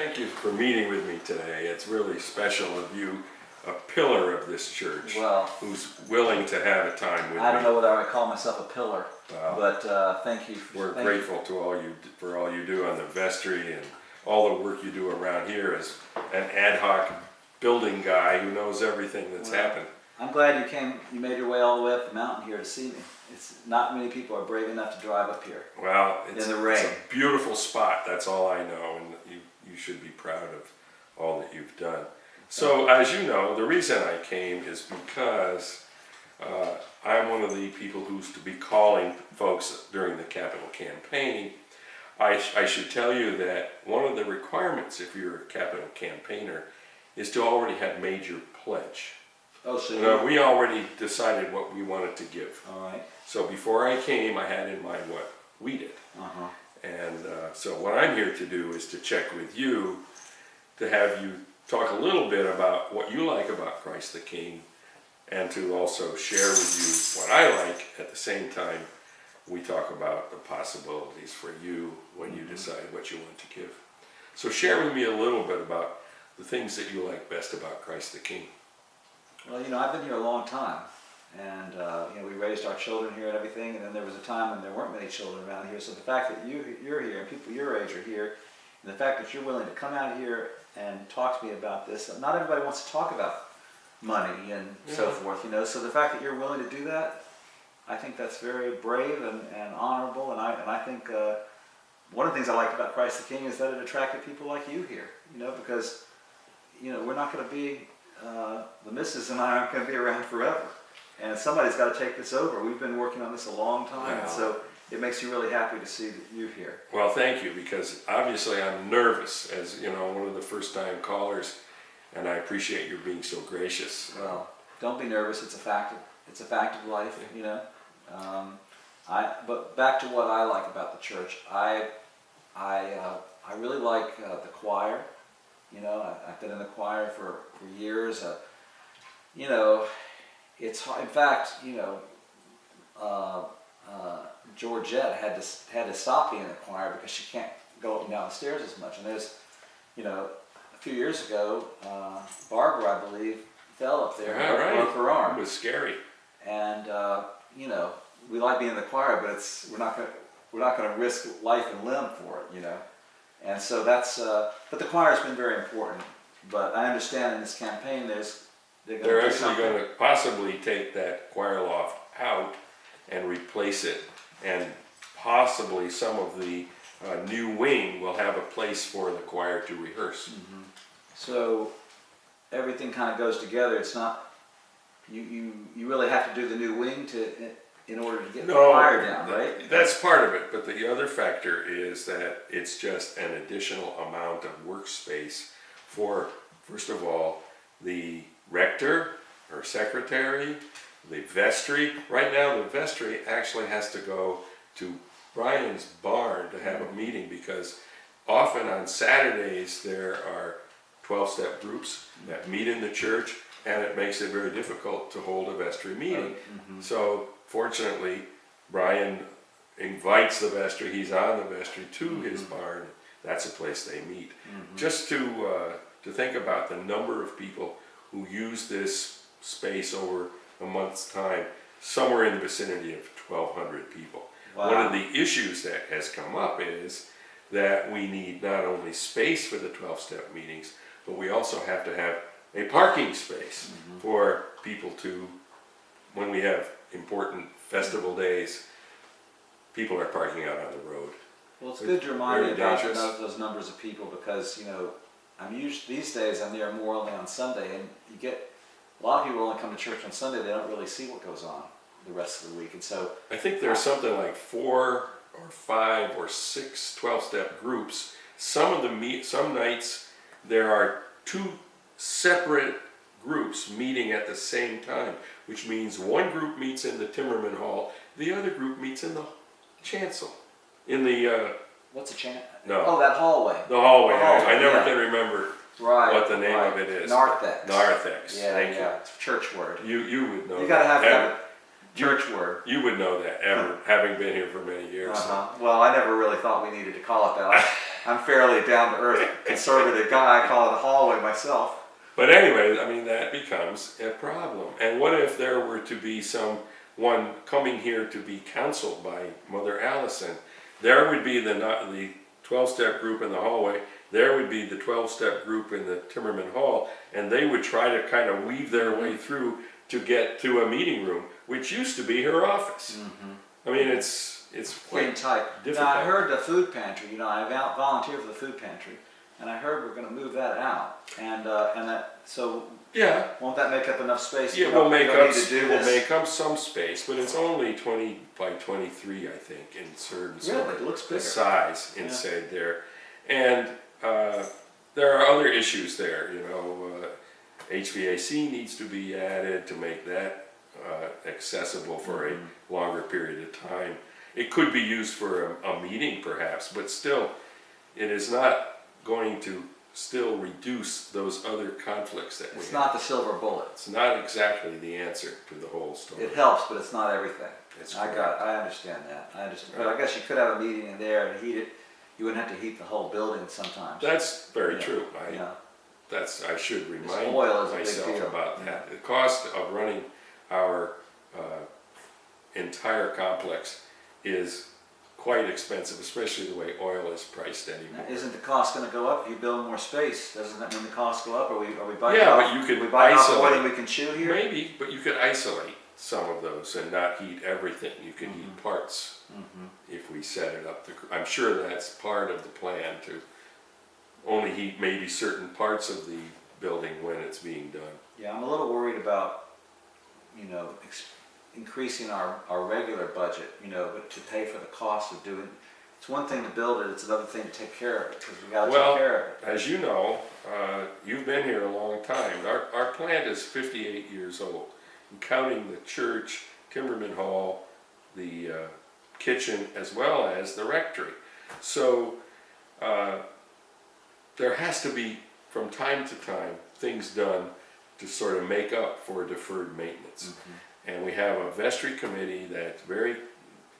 thank you for meeting with me today. It's really special of you, a pillar of this church, Well, who's willing to have a time with me. I don't know whether I would call myself a pillar, Well, but thank you. We're Thank grateful to all you do on the vestry and all the work you do around here as an ad hoc building guy who knows everything that's happened. I'm glad you came. You made your way all the way up the mountain here to see me. It's not many people are brave enough to drive up here. Well, it's In the rain. a beautiful spot. That's all I know, and you should be proud of all that you've done. So, as you know, the reason I came is because I'm one of the people who's to be calling folks during the capital campaign. I should tell you that one of the requirements if you're a capital campaigner is to already have made your pledge. Oh, so We already decided what we wanted to give. all right. So before I came, I had in mind what we did. Uh-huh. And so what I'm here to do is to check with you, to have you talk a little bit about what you like about Christ the King, and to also share with you what I like. At the same time, we talk about the possibilities for you when you decide what you want to give. So share with me a little bit about the things that you like best about Christ the King. Well, I've been here a long time, and we raised our children here and everything, and then there was a time when there weren't many children around here. So the fact that you're here and people your age are here, and the fact that you're willing to come out here and talk to me about this. Not everybody wants to talk about money and so forth, So the fact that you're willing to do that, I think that's very brave and honorable. And I think one of the things I liked about Christ the King is that it attracted people like you here, because we're not going to be the missus and I aren't going to be around forever, and somebody's got to take this over. We've been working on this a long time, and so it makes you really happy to see that you're here. Well, thank you, because obviously I'm nervous as, one of the first time callers, and I appreciate your being so gracious. Well, don't be nervous. It's a fact of life, But back to what I like about the church. I really like the choir. I've been in the choir for years. It's hard. In fact, Georgette had to stop being in the choir because she can't go up and down the stairs as much. And there's, a few years ago, Barbara, I believe, fell up there and broke her arm. It was scary. And we like being in the choir, but we're not going to risk life and limb for it, And so that's. But the choir has been very important. But I understand in this campaign, they're actually going to possibly take that choir loft out and replace it, and possibly some of the new wing will have a place for the choir to rehearse. Mm-hmm. So everything kind of goes together. It's not you really have to do the new wing in order to get the choir down, right? That's part of it, but the other factor is that it's just an additional amount of workspace for, first of all, the rector or secretary, the vestry. Right now the vestry actually has to go to Brian's barn to have a meeting, because often on Saturdays there are 12-step groups that meet in the church, and it makes it very difficult to hold a vestry meeting. Mm-hmm. So fortunately, Brian invites the vestry, he's on the vestry to his barn. That's a place they meet. Mm-hmm. Just to think about the number of people who use this space over a month's time, somewhere in the vicinity of 1,200 people. Wow. One of the issues that has come up is that we need not only space for the 12-step meetings, but we also have to have a parking space for people to, when we have important festival days, people are parking out on the road. Well, it's good to remind me about dangerous. those numbers of people, because these days I'm there more only on Sunday, and you get a lot of people only come to church on Sunday. They don't really see what goes on the rest of the week, and so I think there's something like 4 or 5 or 6 12-step groups. Some nights there are 2 separate groups meeting at the same time, which means one group meets in the Timmerman Hall, the other group meets in the chancel, in the what's a chant? No. Oh, that hallway. the hallway. The hallway, I never yeah. can remember Right. what the name of it is. Narthex. Narthex. Yeah, Thank yeah. It's a church word. you. You would know. You gotta have that. a church word. You would know that, having been here for many years. Well, I never really thought we needed to call it that. I'm fairly down to earth, conservative guy. I call it a hallway myself. But anyway, I mean, that becomes a problem. And what if there were to be someone coming here to be counseled by Mother Allison? There would be the 12-step group in the hallway. There would be the 12-step group in the Timmerman Hall, and they would try to kind of weave their way through to get to a meeting room, which used to be her office. I mean, it's Getting quite tight. difficult. Now I heard the food pantry. I volunteered for the food pantry, and I heard we're going to move that out. And that so Yeah, won't that make up enough space? yeah, You we'll don't- make you don't up need to do we'll this? make up some space, but it's only 20 by 23, I think, in certain sort Really, it looks of bigger. size Yeah. inside there, and there are other issues there. HVAC needs to be added to make that accessible for a longer period of time. It could be used for a meeting perhaps, but still, it is not going to still reduce those other conflicts that we It's have. not the silver bullet. It's not exactly the answer to the whole story. It helps, but it's not everything. That's I understand that. I understand. But I guess you could have a meeting in there and heat it. You wouldn't have to heat the whole building sometimes. That's very Yeah. true. Yeah. I should remind oil is a big myself deal. about that. The cost of running our entire complex is quite expensive, especially the way oil is priced anymore. Now, isn't the cost going to go up if you build more space? Doesn't that mean the costs go up? Are we biting Yeah, off, but you could we biting off more isolate. than we can chew here? Maybe, but you could isolate some of those and not heat everything. You could heat parts if we set it up. I'm sure that's part of the plan, to only heat maybe certain parts of the building when it's being done. Yeah, I'm a little worried about, increasing our regular budget, but to pay for the cost of doing. It's one thing to build it; it's another thing to take care of it, because we got to Well, take care of it. as you know, you've been here a long time. Our plant is 58 years old, counting the church, Timmerman Hall, the kitchen, as well as the rectory. So there has to be, from time to time, things done to sort of make up for deferred maintenance. And we have a vestry committee that's very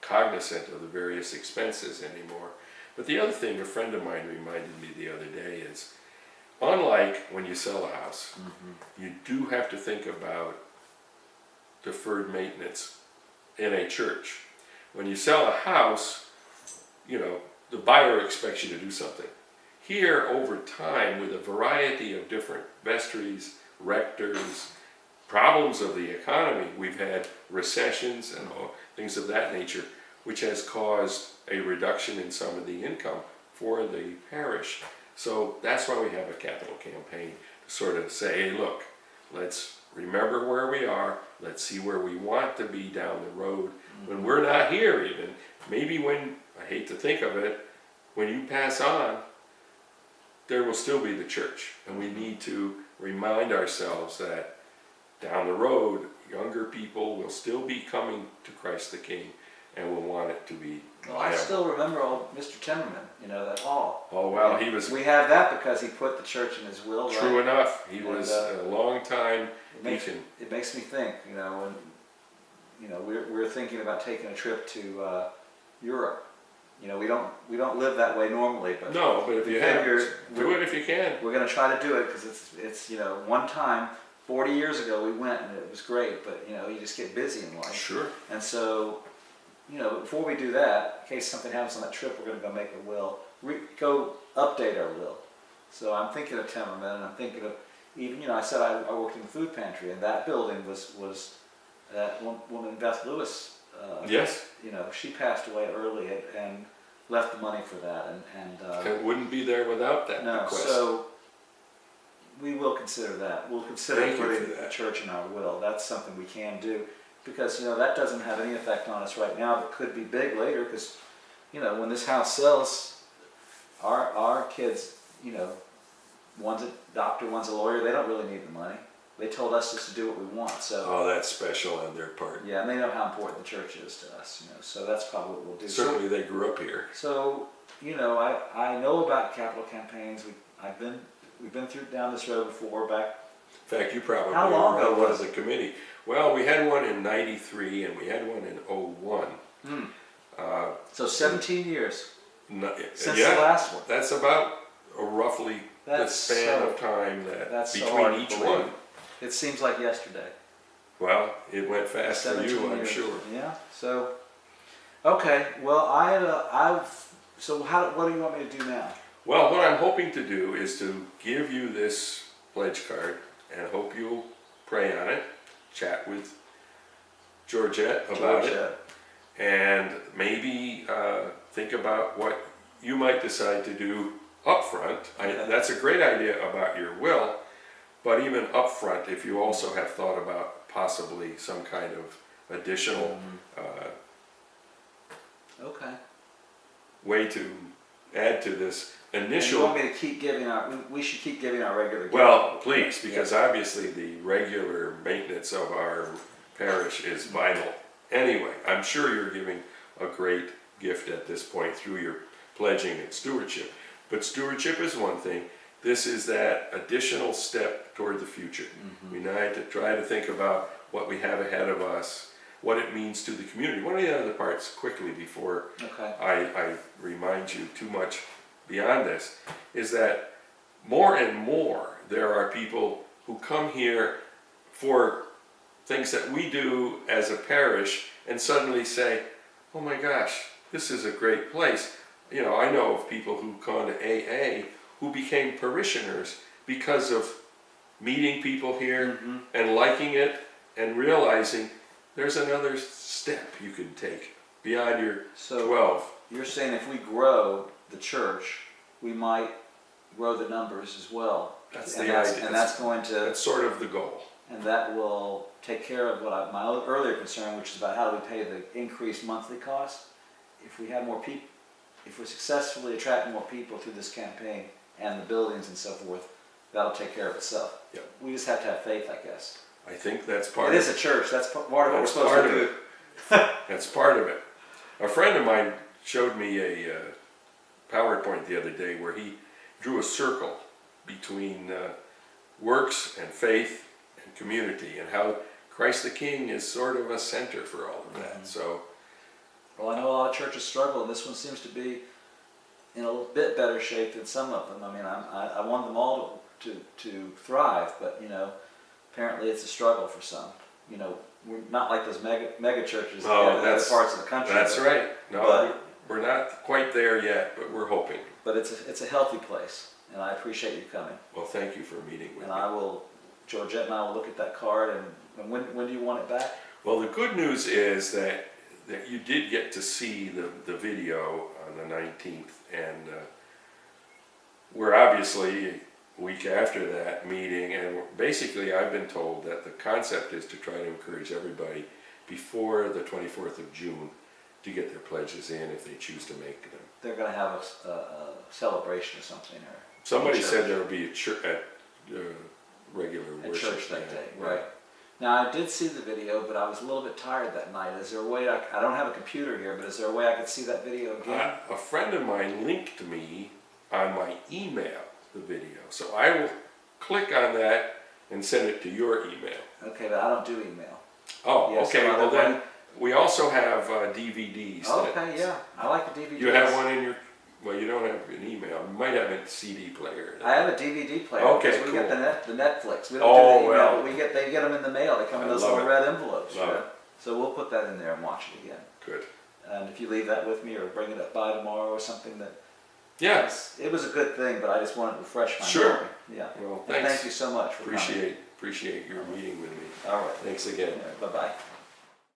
cognizant of the various expenses anymore. But the other thing a friend of mine reminded me the other day is, unlike when you sell a house, you do have to think about deferred maintenance in a church. When you sell a house, the buyer expects you to do something. Here, over time, with a variety of different vestries, rectors, problems of the economy, we've had recessions and things of that nature, which has caused a reduction in some of the income for the parish. So that's why we have a capital campaign, to sort of say, hey, look, let's remember where we are, let's see where we want to be down the road, when we're not here even. Maybe when, I hate to think of it, when you pass on, there will still be the church, and we need to remind ourselves that down the road, younger people will still be coming to Christ the King, and will want it to be Well, I viable. still remember old Mr. Timmerman, that hall. Oh, well, he was, We have that because he put the church in his will. true right? enough, he And, was a long time deacon. It makes me think, when we're thinking about taking a trip to Europe. We don't live that way normally, but No, but if you have, figure do it if you can. we're going to try to do it because it's one time 40 years ago we went and it was great, but you just get busy in life. Sure. And so, before we do that, in case something happens on that trip, we're going to go make a will. Go update our will. So I'm thinking of Timmerman, and I'm thinking of even, I said I worked in the food pantry, and that building was that woman, Beth Lewis. Yes. She passed away early and left the money for that, and It wouldn't be there without that no, request. so we will consider that. We'll consider Thank you putting for the that. church in our will. That's something we can do, because that doesn't have any effect on us right now, but could be big later. Because when this house sells, our kids, one's a doctor, one's a lawyer. They don't really need the money. They told us just to do what we want. So Oh, that's special on their part. yeah, and they know how important the church is to us. So that's probably what we'll do. Certainly they grew up here. So, I know about capital campaigns. We've been down this road before. Back. In fact, you probably How long were ago on one was of the committee. Well, we had one in '93 and we had one in '01. So 17 years. No, since yeah, the last one. that's about roughly the That's span so- of time that that's so between hard to each believe. one. It seems like yesterday. Well, it went fast for 17 you, I'm years. sure. Yeah. So, okay. Well, what do you want me to do now? Well, what I'm hoping to do is to give you this pledge card and hope you'll pray on it, chat with Georgette about it, and maybe think about what you might decide to do up front. That's a great idea about your will, but even up front, if you also have thought about possibly some kind of additional Okay. way to add to this And initial. you want me to keep giving we should keep giving our regular gift. Well, please, because obviously the regular maintenance of our parish is vital. Anyway, I'm sure you're giving a great gift at this point through your pledging and stewardship. But stewardship is one thing. This is that additional step toward the future. We need to try to think about what we have ahead of us, what it means to the community. One of the other parts, quickly, before Okay. I remind you too much beyond this, is that more and more there are people who come here for things that we do as a parish and suddenly say, oh my gosh, this is a great place. You know, I know of people who've gone to AA who became parishioners because of meeting people here and liking it and realizing there's another step you can take beyond your So 12. you're saying if we grow the church, we might grow the numbers as well. That's and the that's, idea. And that's going to, That's sort of the goal. and that will take care of my earlier concern, which is about how do we pay the increased monthly cost. If we have more people, if we successfully attract more people through this campaign and the buildings and so forth, that'll take care of itself. Yep. We just have to have faith, I guess. I think that's part It of is a church. That's part of what we're That's supposed part to of do. That's part of it. A friend of mine showed me a PowerPoint the other day where he drew a circle between works and faith and community, and how Christ the King is sort of a center for all of that. So, Well, I know a lot of churches struggle, and this one seems to be in a little bit better shape than some of them. I mean, I want them all to thrive, but you know, apparently it's a struggle for some. You know, we're not like those mega churches in other parts of the country. That's but, right. No, we're not quite there yet, but we're hoping. But it's a healthy place, and I appreciate you coming. Well, thank you for meeting with And me. Georgette and I will look at that card, and when do you want it back? Well, the good news is that you did get to see the video on the 19th, and we're obviously a week after that meeting, and basically I've been told that the concept is to try to encourage everybody before the 24th of June to get their pledges in if they choose to make them. They're going to have a celebration or something, or Somebody church. said there would be a church at regular at worship. church that day, right? Now I did see the video, but I was a little bit tired that night. Is there a way I don't have a computer here, but is there a way I could see that video again? A friend of mine linked me on my email the video, so I will click on that and send it to your email. Okay, but I don't do email. Oh, Yeah, so okay. Well, other then we also have DVDs. Okay, yeah, I like the DVD. You have one in your. Well, you don't have an email. You might have a CD player. I have a DVD player. Okay, because we cool. get the Netflix. We don't Oh, do the email. well. But they get them in the mail. They come in I those love little it. red envelopes. Love you know? it. So we'll put that in there and watch it again. Good. And if you leave that with me or bring it up by tomorrow or something, that Yes. it was a good thing, but I just wanted to refresh my Sure. memory. Yeah. Well, And thanks. thank you so much for coming. Appreciate your meeting with me. All right. Thanks again. Bye bye.